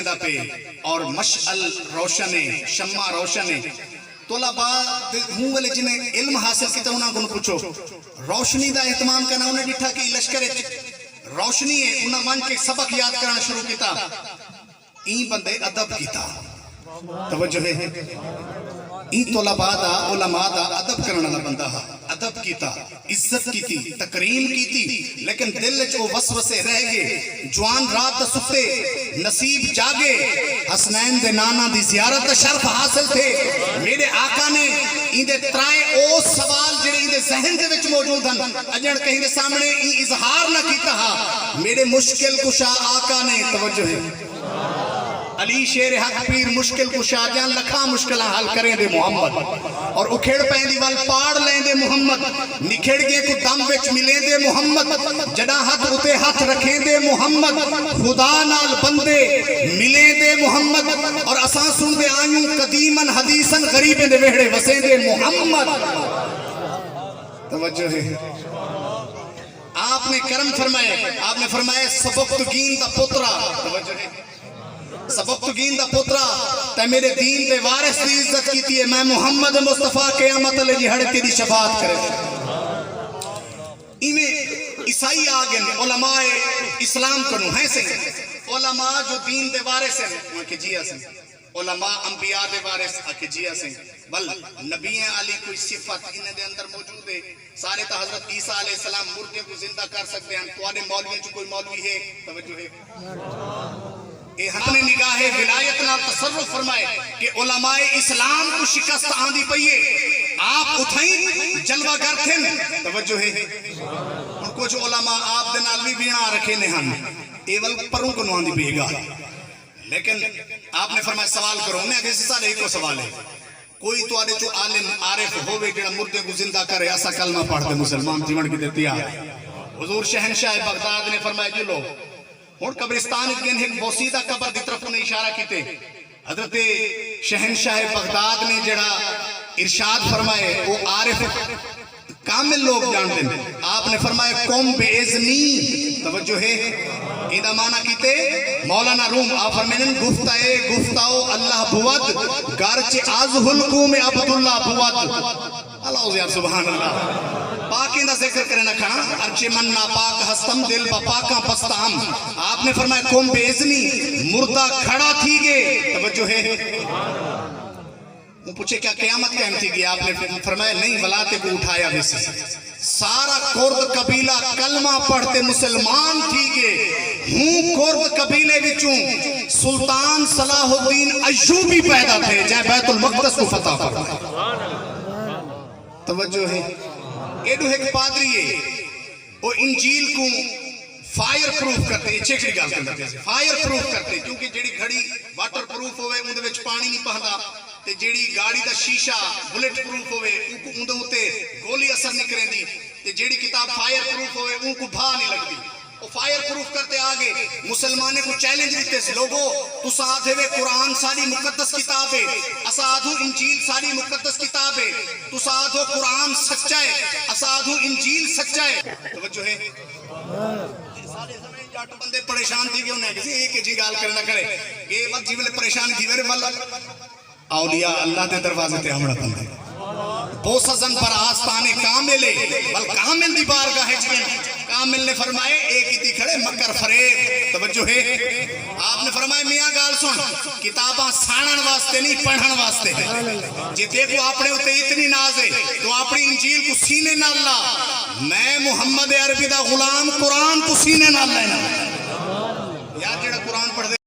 جگہ پہ اور مشعل روشن ہے، شمع روشن ہے. طلباء ہوں والے جنہیں علم حاصل کیتا انہاں کو پوچھو روشنی دا اہتمام کرنا. انہیں ڈٹھا کہ لشکر روشنی ہے، انہاں من کے سبق یاد کرنا شروع کیتا. این بندے ادب کیتا. توجہ ہے، این طلباء دا علماء دا ادب کرنا دا بندہ ادب کیتا، عزت کیتی، تکریم کیتی. لیکن دل جو وسوسے رہ گئے. جوان رات دا ستے نصیب جاگے، حسنین دے نانا دی زیارت دا شرف حاصل تھے. میرے آقا نے این دے ترائے او سوال جڑے این دے ذہن دے وچ موجود ہیں اجڑ کہیں دے سامنے این اظہار نہ کیتا ہا. میرے مشکل کشا آقا نے توجہ ہے علی شیر حق پیر مشکل کشا جان لکھا مشکلہ حل کریں دے محمد اور اکھڑ پہیں دی وال پاڑ لیں دے محمد. نکھڑ گئے کو دم وچ ملیں دے محمد. جڑا ہاتھ اتے ہاتھ رکھیں دے محمد. خدا نال بندے ملیں دے محمد اور اساں سن دے آئیوں قدیمن حدیثن غریبیں دے وہڑے وسیں دے محمد. توجہ ہے، آپ نے کرم فرمائے. آپ نے فرمائے سبکتگین دا پترا. توجہ ہے، سبکتگین دا پترا تے میرے دین دے وارث دی عزت کیتی ہے. میں محمد مصطفیٰ قیامت علیہ جی ہڑ کے دی شفاعت کرے. انہیں عیسائی آگئے علماء اسلام کنو ہیں سے علماء جو دین دے وارث ہیں وہاں کے جیا سے علماء انبیاء دے وارث آکے جیا سے بل نبی علی کوئی صفت انہیں دے اندر موجود ہے. سارے تا حضرت عیسیٰ علیہ السلام مردے کو زندہ کر سکتے ہیں. تو آنے مولوی جو کوئی مولوی ہے توجہ ہے اے اپنے نگاہ ولایت نال تصرف فرمائے کہ علماء اسلام کو شکست آندی پئیے. آپ اتھائیں جلوہ گر تھیں. توجہ ہے ان کو جو علماء آپ دے نال بھی بینا رکھے نہاں ایول پروں کو نواندی پئے گا. لیکن آپ نے فرمایا سوال کرو. انہیں اگے سے سارے ایک کو سوال ہے. کوئی تو آدھے جو عالم عارف ہوئے جڑا مردے کو زندہ کرے ایسا کلمہ پڑھ دے مسلمان تیمن کی دیتی ہے. حضور شہنشاہ بغداد نے فرمایا جو لو اور قبرستان گن ایک بوسیدہ قبر دی طرف انہیں اشارہ کیتے. حضرت شہنشاہ بغداد نے جڑا ارشاد فرمائے وہ عارف کامل لوگ جان دیں. آپ نے فرمایا قوم بے اذنی. توجہ ہے ایدہ معنی کیتے مولانا روم آپ فرمائیں گفتاؤ اللہ بود گارچے آز حلقوم عبداللہ بود. اللہ عزیز سبحان اللہ پاکیں دا ذکر کرے نہ کھانا ارچے من نا پاک ہستم دل با پاکاں پستام. آپ نے فرمایا قوم بے اذنی مردہ کھڑا تھی گے. توجہ ہے وہ پوچھے کیا قیامت قائم تھی گی. آپ نے فرمایا نہیں ولاتے کو اٹھایا ویسے سارا کرد قبیلہ کلمہ پڑھتے مسلمان تھی گے. ہوں کرد قبیلے وچوں سلطان صلاح الدین ایوبی پیدا تھے جہاں بیت المقدس کو فتح فرمایا. توجہ ہے ایڈو ایک پادری ہے وہ انجیل کو فائر پروف کرتے ہیں. چیکڑی گال کرتے ہیں فائر پروف کرتے ہیں کیونکہ جیڑی گھڑی واٹر پروف ہوئے اندھے وچ پانی نہیں پہندا تے جیڑی گاڑی دا شیشہ بلٹ پروف ہوئے اندھے ہوتے گولی اثر نہیں کریں دی تے جیڑی کتاب فائر پروف ہوئے ان کو بھا نہیں لگ دی. وہ فائر پروف کرتے آگے مسلمانے کو چیلنج دیتے سے لوگوں تو ساتھے ہوئے قرآن ساری مقدس کتاب ہے اسادھو انجیل ساری مقدس کتاب ہے تو ساتھو قرآن سچا ہے اسادھو انجیل سچا ہے. توجہ ہے سارے زمین جاٹو بندے پریشان تھی گئے انہیں کسی ایک جی گال کرنا کرے یہ وقت جیولے پریشان تھی میرے والا اولیاء اللہ دے دروازے تے ہمڑا بندے بوسزن پر آستانے کاملے بل کامل دی بارگاہ جن کامل نے فرمائے ایک ہی تھی کھڑے مکر فریب. توجہ ہے آپ نے فرمائے میاں گال سن کتاباں سانن واسطے نہیں پڑھن واسطے ہے. جی دیکھو اپنے ہوتے اتنی ناز ہے تو اپنی انجیل کو سینے نہ اللہ میں محمد عربی دا غلام قرآن کو سینے نہ اللہ یا جڑا قرآن پڑھ